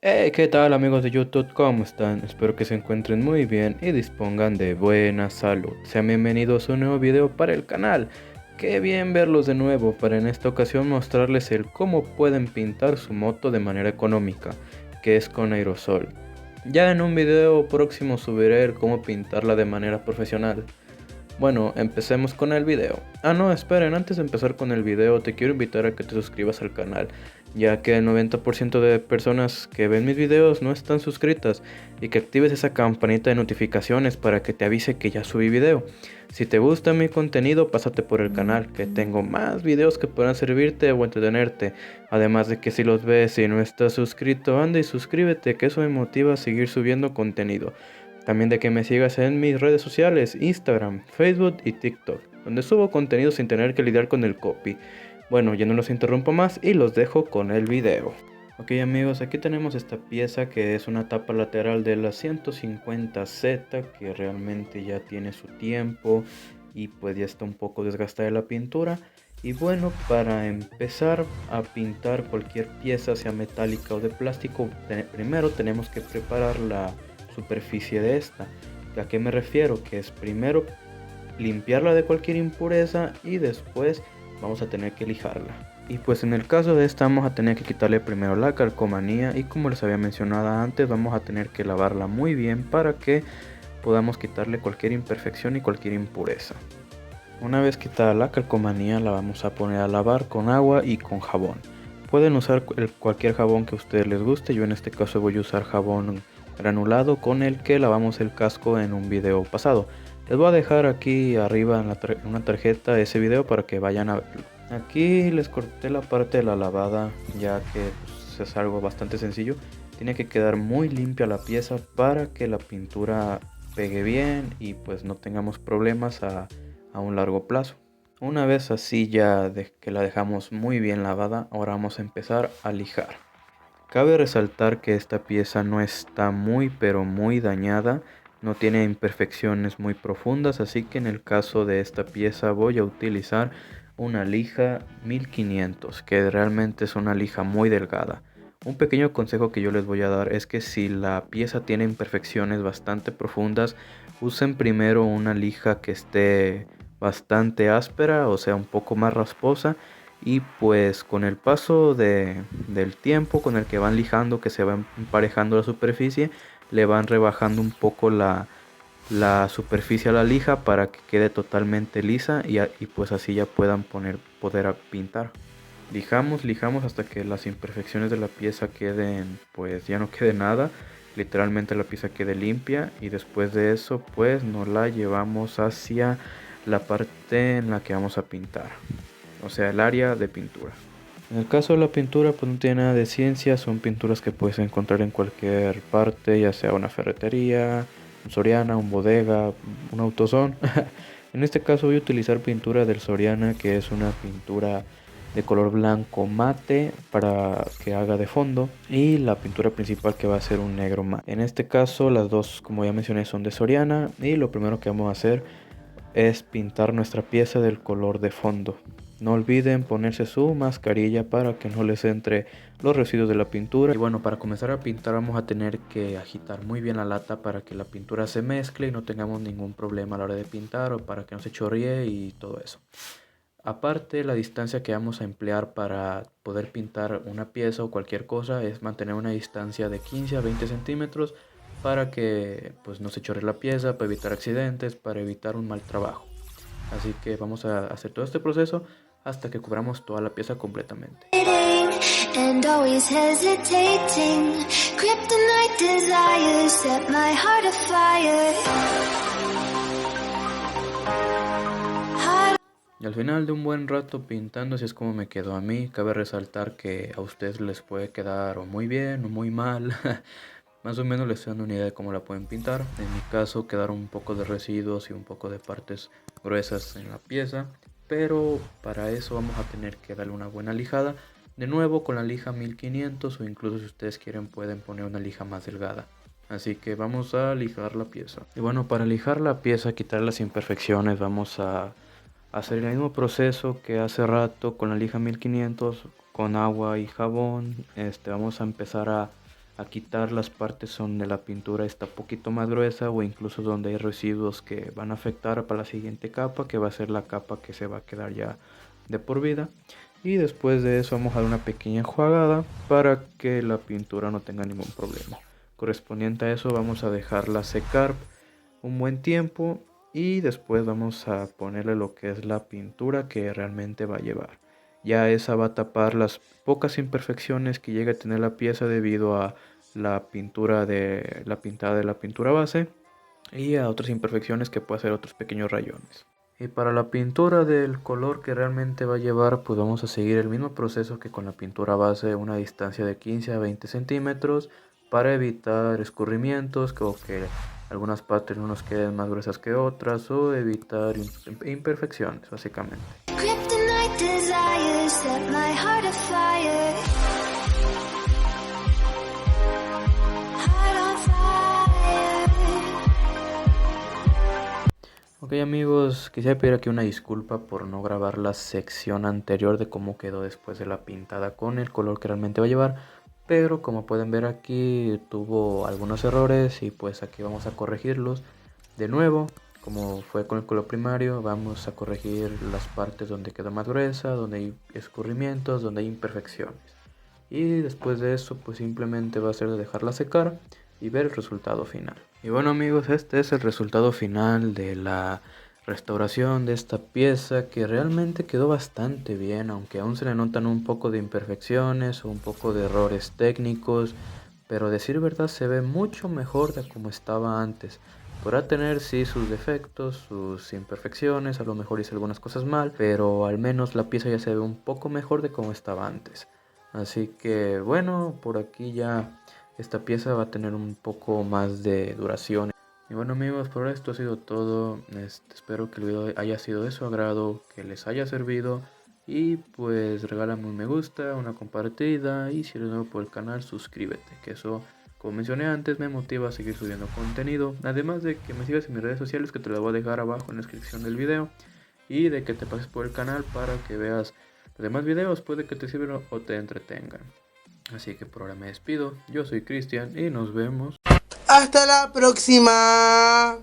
Hey, ¿qué tal amigos de YouTube? ¿Cómo están? Espero que se encuentren muy bien y dispongan de buena salud. Sean bienvenidos a un nuevo video para el canal. Qué bien verlos de nuevo para en esta ocasión mostrarles el cómo pueden pintar su moto de manera económica, que es con aerosol. Ya en un video próximo subiré el cómo pintarla de manera profesional. Bueno, empecemos con el video. No, esperen, antes de empezar con el video te quiero invitar a que te suscribas al canal, ya que el 90% de personas que ven mis videos no están suscritas, y que actives esa campanita de notificaciones para que te avise que ya subí video. Si te gusta mi contenido, pásate por el canal, que tengo más videos que podrán servirte o entretenerte. Además de que si los ves y no estás suscrito, anda y suscríbete, que eso me motiva a seguir subiendo contenido. También de que me sigas en mis redes sociales, Instagram, Facebook y TikTok, donde subo contenido sin tener que lidiar con el copy. Bueno, ya no los interrumpo más y los dejo con el video. Ok amigos, aquí tenemos esta pieza que es una tapa lateral de la 150Z, que realmente ya tiene su tiempo y pues ya está un poco desgastada la pintura. Y bueno, para empezar a pintar cualquier pieza, sea metálica o de plástico, primero tenemos que preparar la superficie de esta. ¿A qué me refiero? Que es primero limpiarla de cualquier impureza y después vamos a tener que lijarla. Y pues en el caso de esta vamos a tener que quitarle primero la calcomanía, y como les había mencionado antes, vamos a tener que lavarla muy bien para que podamos quitarle cualquier imperfección y cualquier impureza. Una vez quitada la calcomanía, la vamos a poner a lavar con agua y con jabón. Pueden usar cualquier jabón que a ustedes les guste. Yo en este caso voy a usar jabón granulado, con el que lavamos el casco en un video pasado. Les voy a dejar aquí arriba en una tarjeta ese video para que vayan a verlo. Aquí les corté la parte de la lavada, ya que pues, es algo bastante sencillo. Tiene que quedar muy limpia la pieza para que la pintura pegue bien y pues no tengamos problemas a un largo plazo. Una vez así ya de que la dejamos muy bien lavada, ahora vamos a empezar a lijar. Cabe resaltar que esta pieza no está muy pero muy dañada, no tiene imperfecciones muy profundas, así que en el caso de esta pieza voy a utilizar una lija 1500, que realmente es una lija muy delgada. Un pequeño consejo que yo les voy a dar es que si la pieza tiene imperfecciones bastante profundas, usen primero una lija que esté bastante áspera, o sea un poco más rasposa, y pues con el paso del tiempo con el que van lijando, que se va emparejando la superficie, le van rebajando un poco la superficie a la lija para que quede totalmente lisa, y pues así ya puedan poder pintar. Lijamos hasta que las imperfecciones de la pieza queden, pues ya no quede nada, literalmente la pieza quede limpia, y después de eso pues nos la llevamos hacia la parte en la que vamos a pintar, o sea el área de pintura. En el caso de la pintura pues no tiene nada de ciencia, son pinturas que puedes encontrar en cualquier parte, ya sea una ferretería, un Soriana, un Bodega, un AutoZone. En este caso voy a utilizar pintura del Soriana, que es una pintura de color blanco mate para que haga de fondo, y la pintura principal que va a ser un negro mate. En este caso las dos, como ya mencioné, son de Soriana, y lo primero que vamos a hacer es pintar nuestra pieza del color de fondo. No olviden ponerse su mascarilla para que no les entre los residuos de la pintura. Y bueno, para comenzar a pintar vamos a tener que agitar muy bien la lata para que la pintura se mezcle y no tengamos ningún problema a la hora de pintar, o para que no se chorree y todo eso. Aparte, la distancia que vamos a emplear para poder pintar una pieza o cualquier cosa es mantener una distancia de 15 a 20 centímetros para que pues no se chorre la pieza, para evitar accidentes, para evitar un mal trabajo. Así que vamos a hacer todo este proceso hasta que cubramos toda la pieza completamente. And always hesitating, kryptonite desires set my heart afire. Y al final de un buen rato pintando, así es como me quedó a mí. Cabe resaltar que a ustedes les puede quedar o muy bien o muy mal. Más o menos les estoy dando una idea de cómo la pueden pintar. En mi caso quedaron un poco de residuos y un poco de partes gruesas en la pieza, pero para eso vamos a tener que darle una buena lijada. De nuevo con la lija 1500, o incluso si ustedes quieren pueden poner una lija más delgada. Así que vamos a lijar la pieza. Y bueno, para lijar la pieza, quitar las imperfecciones, vamos a hacer el mismo proceso que hace rato con la lija 1500, con agua y jabón. Vamos a empezar a quitar las partes donde la pintura está un poquito más gruesa o incluso donde hay residuos que van a afectar para la siguiente capa, que va a ser la capa que se va a quedar ya de por vida. Y después de eso vamos a dar una pequeña enjuagada para que la pintura no tenga ningún problema. Correspondiente a eso vamos a dejarla secar un buen tiempo y después vamos a ponerle lo que es la pintura que realmente va a llevar. Ya esa va a tapar las pocas imperfecciones que llega a tener la pieza debido a la pintada de la pintura base y a otras imperfecciones que puede hacer otros pequeños rayones. Y para la pintura del color que realmente va a llevar, pues vamos a seguir el mismo proceso que con la pintura base, una distancia de 15 a 20 centímetros para evitar escurrimientos o que algunas partes no nos queden más gruesas que otras o evitar imperfecciones básicamente. Kryptonite desires set my heart afire. Heart on fire. Ok amigos, quisiera pedir aquí una disculpa por no grabar la sección anterior de cómo quedó después de la pintada con el color que realmente va a llevar, pero como pueden ver aquí tuvo algunos errores y pues aquí vamos a corregirlos de nuevo. Como fue con el color primario, vamos a corregir las partes donde quedó más gruesa, donde hay escurrimientos, donde hay imperfecciones. Y después de eso pues simplemente va a ser de dejarla secar y ver el resultado final. Y bueno amigos, este es el resultado final de la restauración de esta pieza, que realmente quedó bastante bien, aunque aún se le notan un poco de imperfecciones o un poco de errores técnicos, pero a decir verdad se ve mucho mejor de como estaba antes. Podrá tener sí sus defectos, sus imperfecciones, a lo mejor hice algunas cosas mal, pero al menos la pieza ya se ve un poco mejor de como estaba antes. Así que bueno, por aquí ya esta pieza va a tener un poco más de duración. Y bueno amigos, por esto ha sido todo. Espero que el video haya sido de su agrado, que les haya servido. Y pues regálame un me gusta, una compartida y si eres nuevo por el canal suscríbete, que eso, como mencioné antes, me motiva a seguir subiendo contenido. Además de que me sigas en mis redes sociales, que te las voy a dejar abajo en la descripción del video. Y de que te pases por el canal para que veas los demás videos, puede que te sirvan o te entretengan. Así que por ahora me despido, yo soy Cristian y nos vemos. Hasta la próxima.